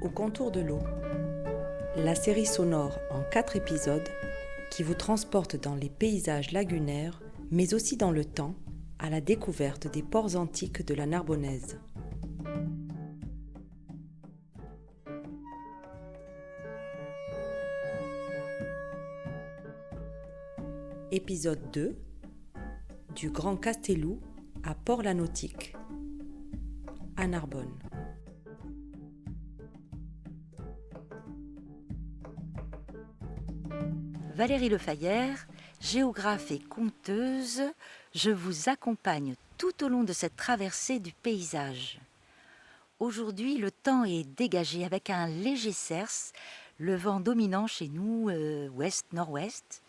Au contour de l'eau, la série sonore en 4 épisodes qui vous transporte dans les paysages lagunaires, mais aussi dans le temps, à la découverte des ports antiques de la Narbonnaise. Épisode 2 du Grand Castellou à Port-la-Nautique, à Narbonne. Valérie Lefayère, géographe et conteuse, je vous accompagne tout au long de cette traversée du paysage. Aujourd'hui, le temps est dégagé avec un léger cerce, le vent dominant chez nous ouest-nord-ouest.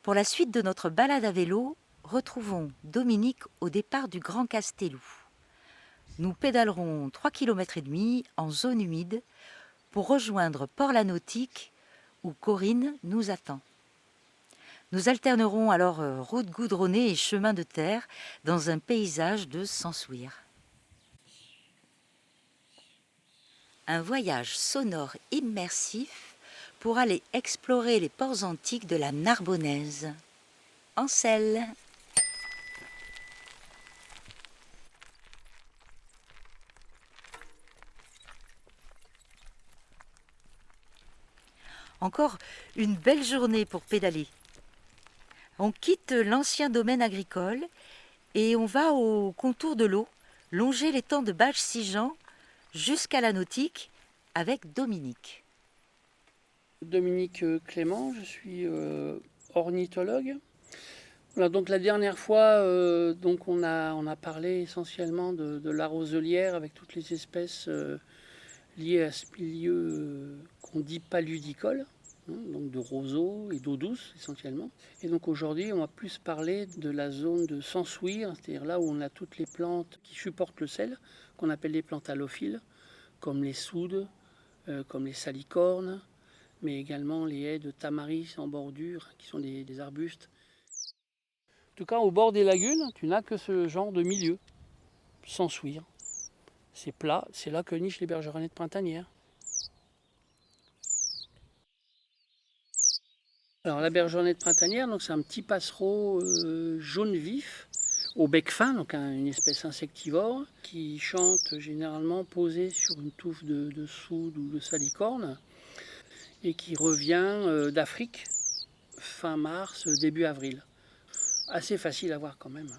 Pour la suite de notre balade à vélo, retrouvons Dominique au départ du Grand Castellou. Nous pédalerons 3,5 km en zone humide pour rejoindre Port-la-Nautique où Corinne nous attend. Nous alternerons alors route goudronnée et chemin de terre dans un paysage de s'ensuir. Un voyage sonore immersif pour aller explorer les ports antiques de la Narbonnaise. En selle. Encore une belle journée pour pédaler. On quitte l'ancien domaine agricole et on va au contour de l'eau, longer l'étang de Bages-Sigean jusqu'à la Nautique avec Dominique. Dominique Clément, je suis ornithologue. Voilà, donc la dernière fois, on a parlé essentiellement de la roselière avec toutes les espèces liées à ce milieu qu'on dit paludicole, donc de roseaux et d'eau douce essentiellement. Et donc aujourd'hui, on va plus parler de la zone de s'ensuir, c'est-à-dire là où on a toutes les plantes qui supportent le sel, qu'on appelle les plantes halophiles, comme les soudes, comme les salicornes, mais également les haies de tamaris en bordure, qui sont des arbustes. En tout cas, au bord des lagunes, tu n'as que ce genre de milieu, s'ensuir. C'est plat, c'est là que nichent les bergeronnettes printanières. Alors la bergeronnette printanière, donc c'est un petit passereau jaune vif, au bec fin, donc une espèce insectivore, qui chante généralement posé sur une touffe de soude ou de salicorne, et qui revient d'Afrique fin mars, début avril. Assez facile à voir quand même.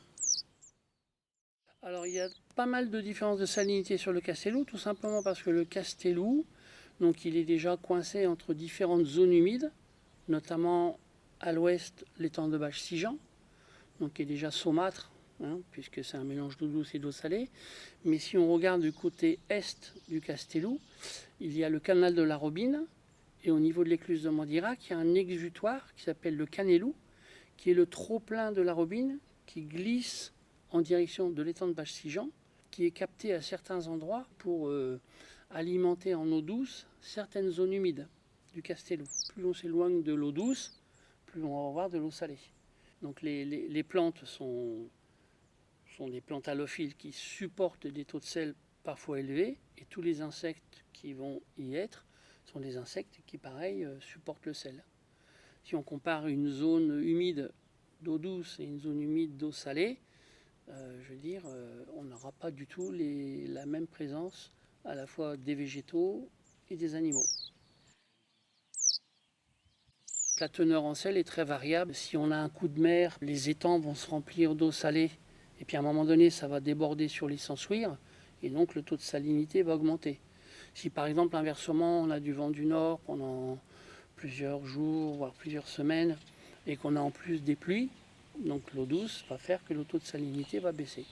Alors il y a pas mal de différences de salinité sur le Castellou, tout simplement parce que le Castellou, donc il est déjà coincé entre différentes zones humides, notamment à l'ouest l'étang de Bages-Sigean, donc qui est déjà saumâtre, puisque c'est un mélange d'eau douce et d'eau salée. Mais si on regarde du côté est du Castellou, il y a le canal de la Robine, et au niveau de l'écluse de Mandirac, il y a un exutoire qui s'appelle le Canelou, qui est le trop-plein de la Robine, qui glisse en direction de l'étang de Bages-Sigean, qui est capté à certains endroits pour alimenter en eau douce certaines zones humides du Castellou. Plus on s'éloigne de l'eau douce, plus on va avoir de l'eau salée. Donc les plantes sont des plantes halophiles qui supportent des taux de sel parfois élevés, et tous les insectes qui vont y être sont des insectes qui, pareil, supportent le sel. Si on compare une zone humide d'eau douce et une zone humide d'eau salée, on n'aura pas du tout la même présence à la fois des végétaux et des animaux. La teneur en sel est très variable. Si on a un coup de mer, les étangs vont se remplir d'eau salée, et puis à un moment donné, ça va déborder sur les s'ensuir, et donc le taux de salinité va augmenter. Si par exemple, inversement, on a du vent du nord pendant plusieurs jours, voire plusieurs semaines, et qu'on a en plus des pluies, donc l'eau douce va faire que le taux de salinité va baisser.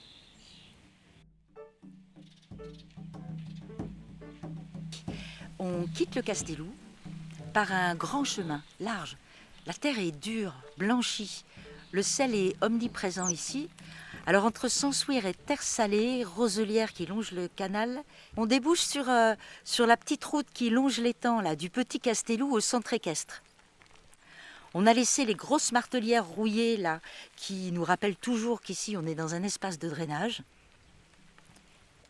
On quitte le Castellou par un grand chemin large. La terre est dure, blanchie. Le sel est omniprésent ici. Alors entre s'ensuir et terre salée, roselière qui longe le canal, on débouche sur la petite route qui longe l'étang là, du petit Castellou au centre équestre. On a laissé les grosses martelières rouillées là, qui nous rappellent toujours qu'ici on est dans un espace de drainage.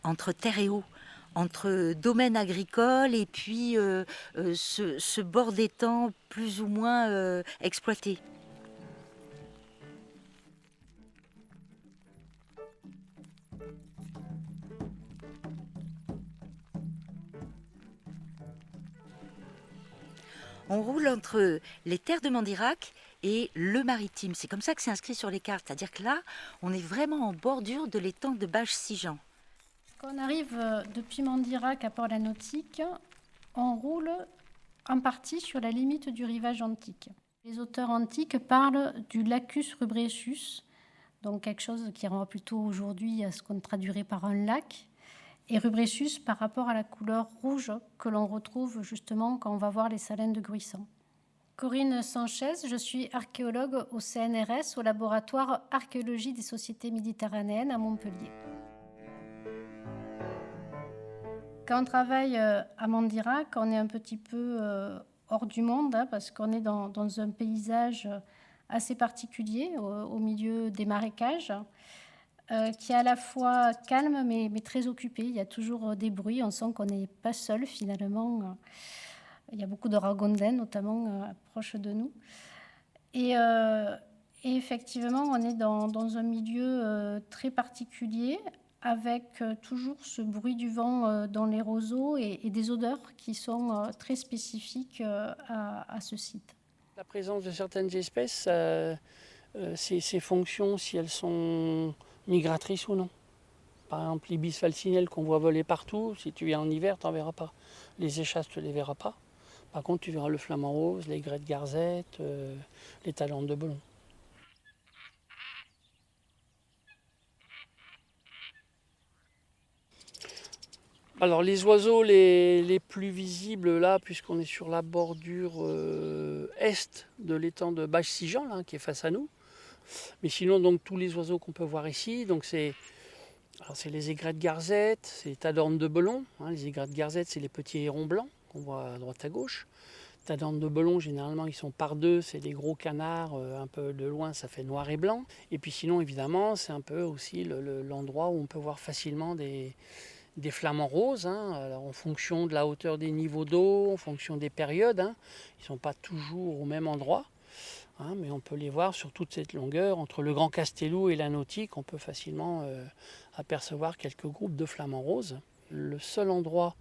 Entre terre et eau, entre domaine agricole et puis ce bord d'étang plus ou moins exploité. On roule entre les terres de Mandirac et le maritime. C'est comme ça que c'est inscrit sur les cartes. C'est-à-dire que là, on est vraiment en bordure de l'étang de Bages-Sigean. Quand on arrive depuis Mandirac à Port-la-Nautique, on roule en partie sur la limite du rivage antique. Les auteurs antiques parlent du lacus rubressus, donc quelque chose qui renvoie plutôt aujourd'hui à ce qu'on traduirait par un lac, et rubressus par rapport à la couleur rouge que l'on retrouve justement quand on va voir les salines de Gruissan. Corinne Sanchez, je suis archéologue au CNRS, au laboratoire Archéologie des sociétés méditerranéennes à Montpellier. Quand on travaille à Mandirac, on est un petit peu hors du monde, parce qu'on est dans un paysage assez particulier, au milieu des marécages, qui est à la fois calme mais très occupé. Il y a toujours des bruits, on sent qu'on n'est pas seul finalement. Il y a beaucoup de ragondins notamment proches de nous. Et effectivement, on est dans un milieu très particulier, avec toujours ce bruit du vent dans les roseaux et des odeurs qui sont très spécifiques à ce site. La présence de certaines espèces, ces fonctions, si elles sont migratrices ou non. Par exemple, l'ibis falcinelle qu'on voit voler partout, si tu viens en hiver, tu n'en verras pas. Les échasses, tu ne les verras pas. Par contre, tu verras le flamant rose, l'aigret de Garzette, les talantes de Belon. Alors les oiseaux les plus visibles là, puisqu'on est sur la bordure est de l'étang de Bages-Sigean, là, qui est face à nous. Mais sinon, donc tous les oiseaux qu'on peut voir ici, donc c'est les aigrets de Garzette, c'est les tadornes de Belon. Les aigrets de Garzette, c'est les petits hérons blancs qu'on voit à droite à gauche. Tadornes de Belon, généralement, ils sont par deux, c'est des gros canards, un peu de loin, ça fait noir et blanc. Et puis sinon, évidemment, c'est un peu aussi l'endroit où on peut voir facilement des flamants roses, alors en fonction de la hauteur des niveaux d'eau, en fonction des périodes. Ils ne sont pas toujours au même endroit, mais on peut les voir sur toute cette longueur. Entre le Grand Castellou et la Nautique, on peut facilement apercevoir quelques groupes de flamants roses. Le seul endroit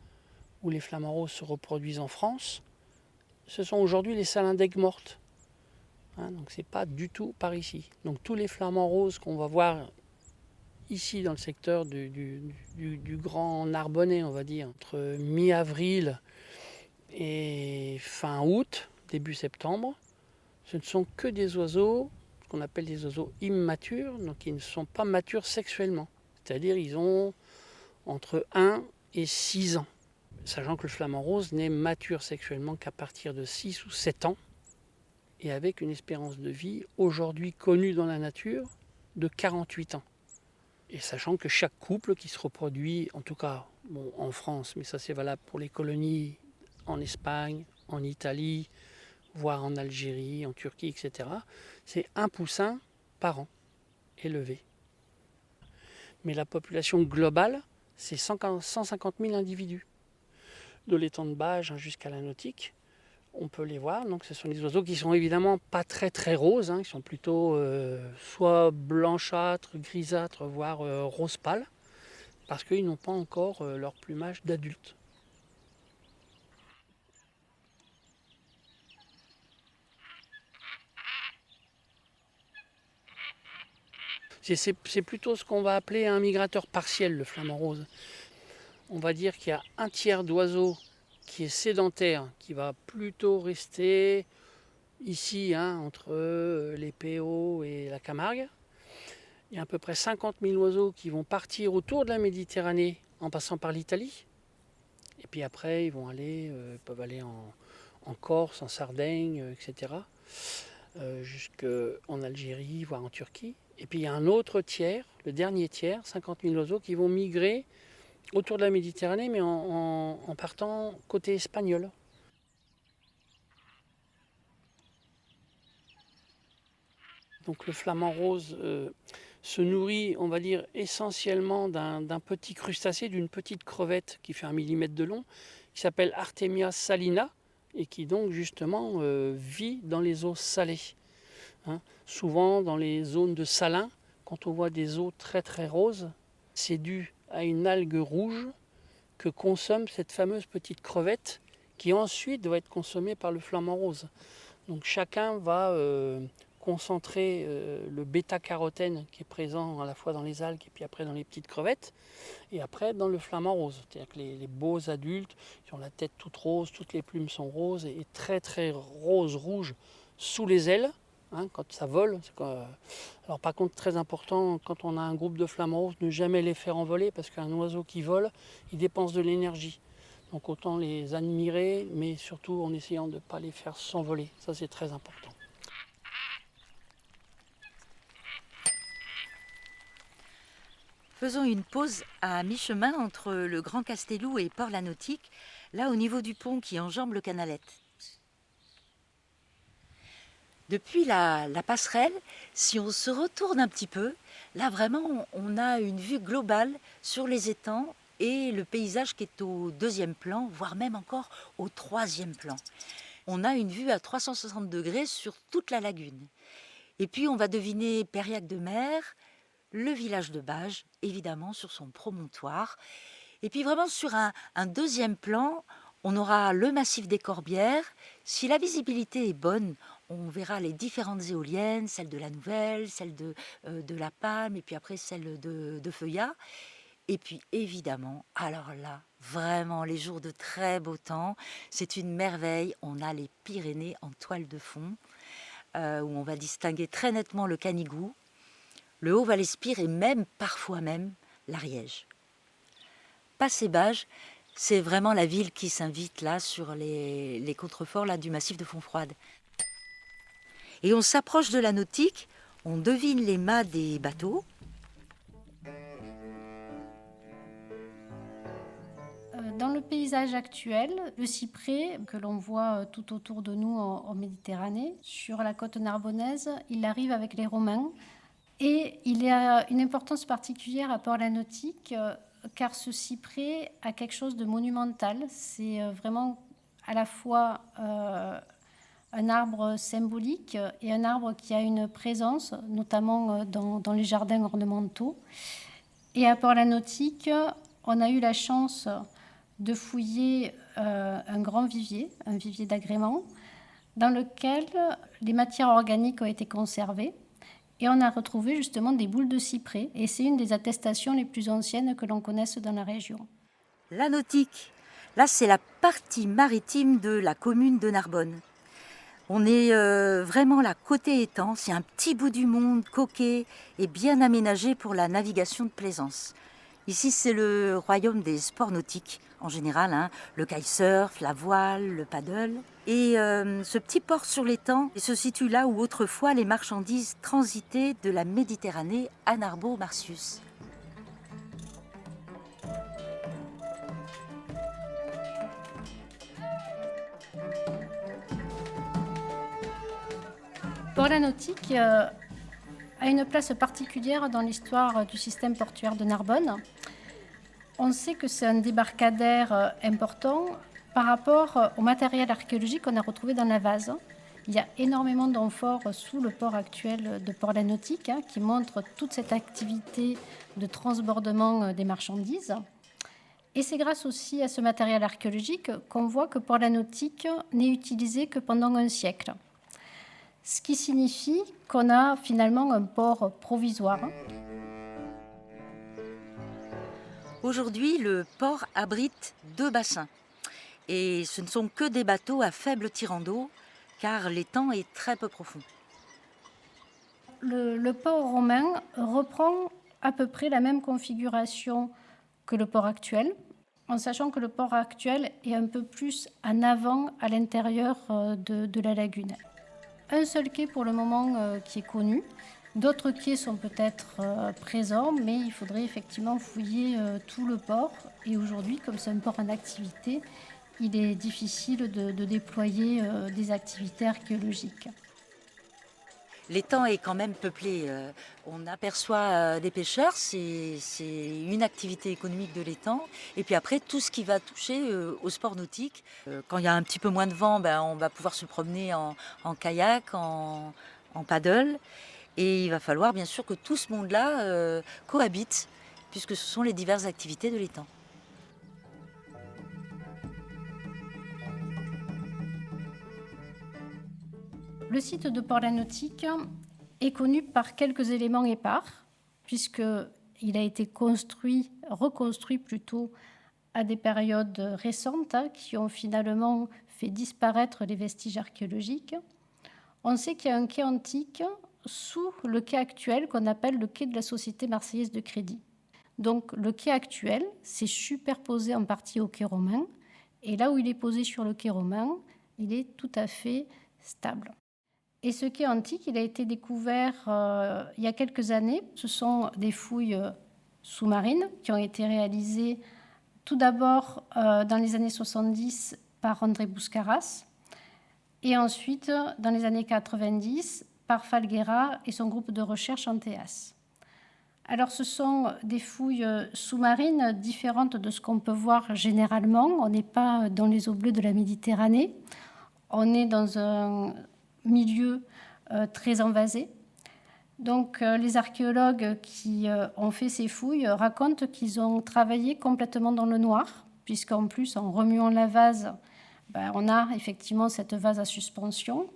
où les flamants roses se reproduisent en France, ce sont aujourd'hui les salins d'Aigues-Mortes. Donc c'est pas du tout par ici. Donc tous les flamants roses qu'on va voir ici dans le secteur du Grand Narbonnais, on va dire, entre mi-avril et fin août, début septembre, ce ne sont que des oiseaux, ce qu'on appelle des oiseaux immatures, donc ils ne sont pas matures sexuellement. C'est-à-dire ils ont entre 1 et 6 ans. Sachant que le flamant rose n'est mature sexuellement qu'à partir de 6 ou 7 ans, et avec une espérance de vie aujourd'hui connue dans la nature de 48 ans. Et sachant que chaque couple qui se reproduit, en tout cas en France, mais ça c'est valable pour les colonies en Espagne, en Italie, voire en Algérie, en Turquie, etc., c'est un poussin par an élevé. Mais la population globale, c'est 150 000 individus. De l'étang de Bages jusqu'à la Nautique, on peut les voir. Donc ce sont des oiseaux qui sont évidemment pas très très roses, ils sont plutôt soit blanchâtres, grisâtres, voire rose pâle, parce qu'ils n'ont pas encore leur plumage d'adulte. C'est plutôt ce qu'on va appeler un migrateur partiel, le flamant rose. On va dire qu'il y a un tiers d'oiseaux qui est sédentaire, qui va plutôt rester ici, entre les Péaux et la Camargue. Il y a à peu près 50 000 oiseaux qui vont partir autour de la Méditerranée en passant par l'Italie. Et puis après, ils peuvent aller en Corse, en Sardaigne, etc. Jusqu'en Algérie, voire en Turquie. Et puis il y a un autre tiers, le dernier tiers, 50 000 oiseaux qui vont migrer autour de la Méditerranée, mais en partant côté espagnol. Donc le flamant rose, se nourrit, on va dire, essentiellement d'un petit crustacé, d'une petite crevette qui fait 1 millimètre de long, qui s'appelle Artemia salina, et qui donc justement vit dans les eaux salées. Souvent dans les zones de salins, quand on voit des eaux très très roses, c'est dû à une algue rouge que consomme cette fameuse petite crevette qui ensuite doit être consommée par le flamant rose. Donc chacun va concentrer le bêta-carotène qui est présent à la fois dans les algues et puis après dans les petites crevettes et après dans le flamant rose. C'est-à-dire que les beaux adultes qui ont la tête toute rose, toutes les plumes sont roses et très très rose-rouge sous les ailes. Quand ça vole. Alors par contre, très important, quand on a un groupe de flamants roses, ne jamais les faire envoler parce qu'un oiseau qui vole, il dépense de l'énergie. Donc autant les admirer, mais surtout en essayant de ne pas les faire s'envoler. Ça, c'est très important. Faisons une pause à mi-chemin entre le Grand Castelou et Port-la-Nautique, là au niveau du pont qui enjambe le Canalette. Depuis la passerelle, si on se retourne un petit peu, là vraiment on a une vue globale sur les étangs et le paysage qui est au 2e plan, voire même encore au 3e plan. On a une vue à 360 degrés sur toute la lagune. Et puis on va deviner Périac de Mer, le village de Bages, évidemment sur son promontoire. Et puis vraiment sur un 2e plan, on aura le massif des Corbières. Si la visibilité est bonne, on verra les différentes éoliennes, celle de la Nouvelle, celle de la Palme, et puis après celle de Feuillat. Et puis évidemment, alors là, vraiment les jours de très beau temps, c'est une merveille. On a les Pyrénées en toile de fond, où on va distinguer très nettement le Canigou, le Haut-Val-Espire et même, parfois même, l'Ariège. Passé Bages, c'est vraiment la ville qui s'invite là sur les contreforts là, du massif de Fontfroide. Et on s'approche de la nautique, on devine les mâts des bateaux. Dans le paysage actuel, le cyprès que l'on voit tout autour de nous en Méditerranée, sur la côte narbonnaise, il arrive avec les Romains. Et il a une importance particulière à Port-la-Nautique, car ce cyprès a quelque chose de monumental. C'est vraiment à la fois un arbre symbolique et un arbre qui a une présence, notamment dans les jardins ornementaux. Et à Port-la-Nautique, on a eu la chance de fouiller un grand vivier, un vivier d'agrément, dans lequel les matières organiques ont été conservées. Et on a retrouvé justement des boules de cyprès. Et c'est une des attestations les plus anciennes que l'on connaisse dans la région. La nautique, là c'est la partie maritime de la commune de Narbonne. On est vraiment là, côté étang, c'est un petit bout du monde, coquet et bien aménagé pour la navigation de plaisance. Ici c'est le royaume des sports nautiques en général, le kitesurf, la voile, le paddle. Et ce petit port sur l'étang se situe là où autrefois les marchandises transitaient de la Méditerranée à Narbo-Marcius. Port-la-Nautique a une place particulière dans l'histoire du système portuaire de Narbonne. On sait que c'est un débarcadère important par rapport au matériel archéologique qu'on a retrouvé dans la vase. Il y a énormément d'amphores sous le port actuel de Port-la-Nautique qui montrent toute cette activité de transbordement des marchandises. Et c'est grâce aussi à ce matériel archéologique qu'on voit que Port-la-Nautique n'est utilisé que pendant un siècle. Ce qui signifie qu'on a finalement un port provisoire. Aujourd'hui, le port abrite 2 bassins. Et ce ne sont que des bateaux à faible tirant d'eau, car l'étang est très peu profond. Le port romain reprend à peu près la même configuration que le port actuel, en sachant que le port actuel est un peu plus en avant à l'intérieur de la lagune. Un seul quai pour le moment qui est connu. D'autres quais sont peut-être présents, mais il faudrait effectivement fouiller tout le port. Et aujourd'hui, comme c'est un port en activité, il est difficile de déployer des activités archéologiques. L'étang est quand même peuplé. On aperçoit des pêcheurs, c'est une activité économique de l'étang. Et puis après, tout ce qui va toucher au sport nautique. Quand il y a un petit peu moins de vent, on va pouvoir se promener en kayak, en paddle. Et il va falloir bien sûr que tout ce monde-là cohabite, puisque ce sont les diverses activités de l'étang. Le site de Port-la-Nautique est connu par quelques éléments épars, puisqu'il a été reconstruit plutôt à des périodes récentes qui ont finalement fait disparaître les vestiges archéologiques. On sait qu'il y a un quai antique sous le quai actuel qu'on appelle le quai de la Société Marseillaise de Crédit. Donc le quai actuel s'est superposé en partie au quai romain, et là où il est posé sur le quai romain, il est tout à fait stable. Et ce quai antique, il a été découvert il y a quelques années. Ce sont des fouilles sous-marines qui ont été réalisées tout d'abord dans les années 70 par André Bouscaras et ensuite dans les années 90 par Falguera et son groupe de recherche Anteas. Alors ce sont des fouilles sous-marines différentes de ce qu'on peut voir généralement. On n'est pas dans les eaux bleues de la Méditerranée. On est dans un milieu très envasé. Donc les archéologues qui ont fait ces fouilles racontent qu'ils ont travaillé complètement dans le noir, puisqu'en plus, en remuant la vase, on a effectivement cette vase à suspension.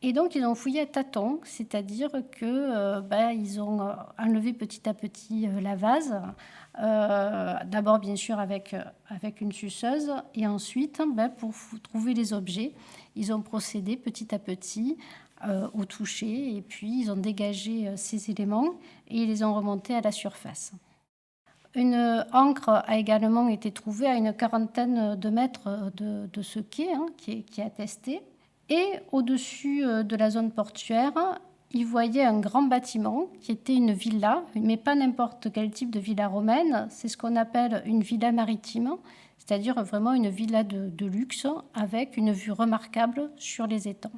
Et donc ils ont fouillé à tâtons, c'est-à-dire qu'ils ont enlevé petit à petit la vase, d'abord bien sûr avec une suceuse, et ensuite pour trouver les objets, ils ont procédé petit à petit au toucher, et puis ils ont dégagé ces éléments et ils les ont remontés à la surface. Une ancre a également été trouvée à une quarantaine de mètres de ce quai qui est attesté. Et au-dessus de la zone portuaire, ils voyaient un grand bâtiment qui était une villa, mais pas n'importe quel type de villa romaine. C'est ce qu'on appelle une villa maritime, c'est-à-dire vraiment une villa de luxe avec une vue remarquable sur les étangs.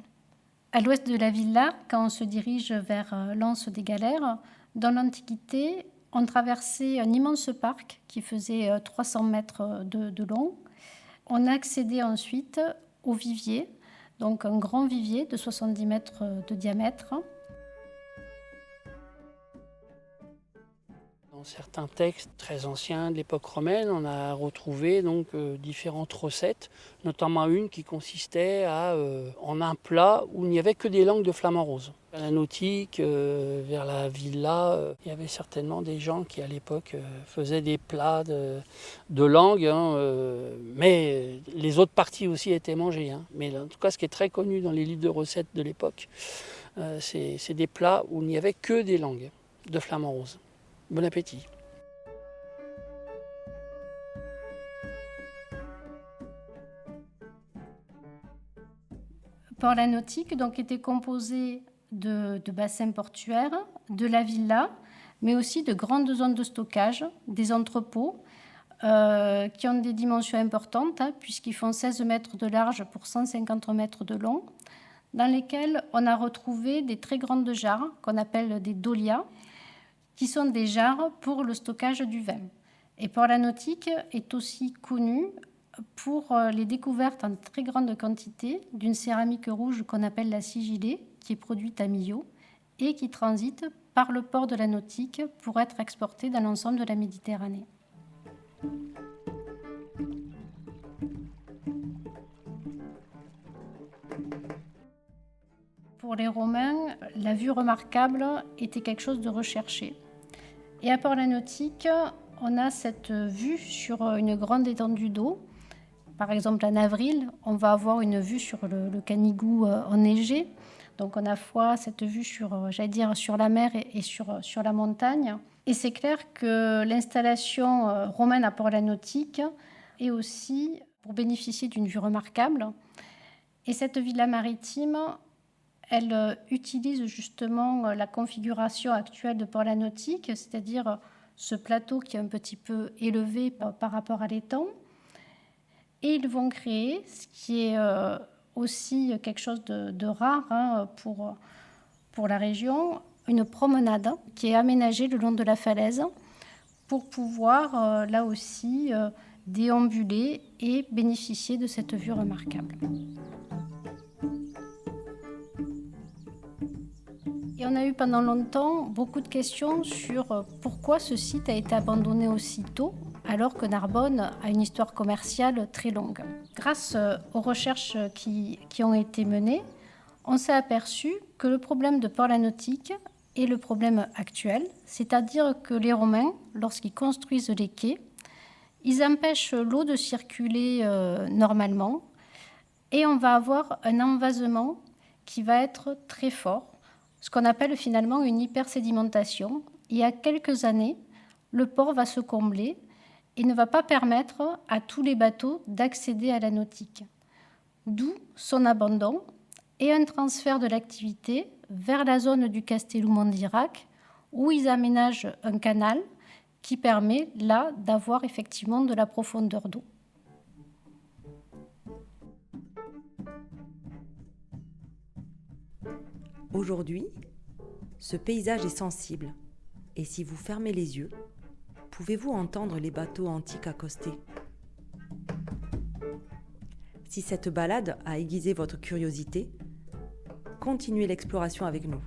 À l'ouest de la villa, quand on se dirige vers l'Anse des Galères, dans l'Antiquité, on traversait un immense parc qui faisait 300 mètres de long. On accédait ensuite au vivier, donc un grand vivier de 70 mètres de diamètre. Dans certains textes très anciens de l'époque romaine, on a retrouvé donc différentes recettes, notamment une qui consistait en un plat où il n'y avait que des langues de flamant rose. À la nautique, vers la villa, il y avait certainement des gens qui à l'époque faisaient des plats de langue, mais les autres parties aussi étaient mangées. Mais en tout cas, ce qui est très connu dans les livres de recettes de l'époque, c'est des plats où il n'y avait que des langues de flamant rose. Bon appétit. Port-la-Nautique donc était composé de bassins portuaires, de la villa, mais aussi de grandes zones de stockage, des entrepôts qui ont des dimensions importantes, puisqu'ils font 16 mètres de large pour 150 mètres de long, dans lesquels on a retrouvé des très grandes jarres qu'on appelle des dolias, qui sont des jarres pour le stockage du vin. Et Port-la-Nautique est aussi connu pour les découvertes en très grande quantité d'une céramique rouge qu'on appelle la sigillée, qui est produite à Millau et qui transite par le port de la Nautique pour être exportée dans l'ensemble de la Méditerranée. Pour les Romains, la vue remarquable était quelque chose de recherché. Et à Port-la-Nautique, on a cette vue sur une grande étendue d'eau. Par exemple, en avril, on va avoir une vue sur le Canigou enneigé. Donc, on a à la fois cette vue sur la mer et sur la montagne. Et c'est clair que l'installation romaine à Port-la-Nautique est aussi pour bénéficier d'une vue remarquable. Et cette villa maritime, elle utilise justement la configuration actuelle de Port-la-Nautique, c'est-à-dire ce plateau qui est un petit peu élevé par rapport à l'étang. Et ils vont créer, ce qui est aussi quelque chose de rare pour la région une promenade qui est aménagée le long de la falaise pour pouvoir là aussi déambuler et bénéficier de cette vue remarquable. Et on a eu pendant longtemps beaucoup de questions sur pourquoi ce site a été abandonné aussi tôt, alors que Narbonne a une histoire commerciale très longue. Grâce aux recherches qui ont été menées, on s'est aperçu que le problème de port la nautique est le problème actuel, c'est-à-dire que les Romains, lorsqu'ils construisent les quais, ils empêchent l'eau de circuler normalement et on va avoir un envasement qui va être très fort, ce qu'on appelle finalement une hypersédimentation. Il y a quelques années, le port va se combler et ne va pas permettre à tous les bateaux d'accéder à la nautique. D'où son abandon et un transfert de l'activité vers la zone du Castellou-Mandirac, où ils aménagent un canal qui permet là d'avoir effectivement de la profondeur d'eau. Aujourd'hui, ce paysage est sensible et si vous fermez les yeux, pouvez-vous entendre les bateaux antiques accoster ? Si cette balade a aiguisé votre curiosité, continuez l'exploration avec nous.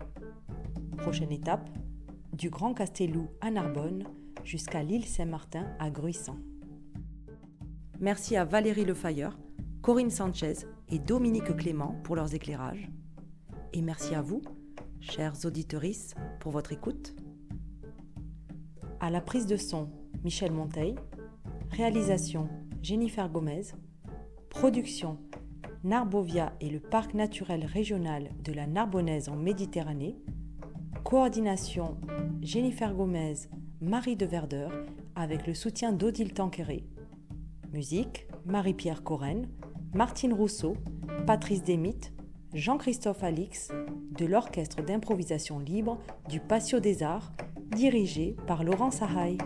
Prochaine étape, du Grand Castellou à Narbonne jusqu'à l'île Saint-Martin à Gruissan. Merci à Valérie Lefayeur, Corinne Sanchez et Dominique Clément pour leurs éclairages. Et merci à vous, chers auditorices, pour votre écoute. À la prise de son, Michel Monteil. Réalisation, Jennifer Gomez. Production, Narbovia et le Parc naturel régional de la Narbonnaise en Méditerranée. Coordination, Jennifer Gomez, Marie de Verdeur, avec le soutien d'Odile Tanqueray. Musique, Marie-Pierre Corren, Martine Rousseau, Patrice Desmittes, Jean-Christophe Alix, de l'Orchestre d'improvisation libre du Patio des Arts, dirigé par Laurent Sahaï.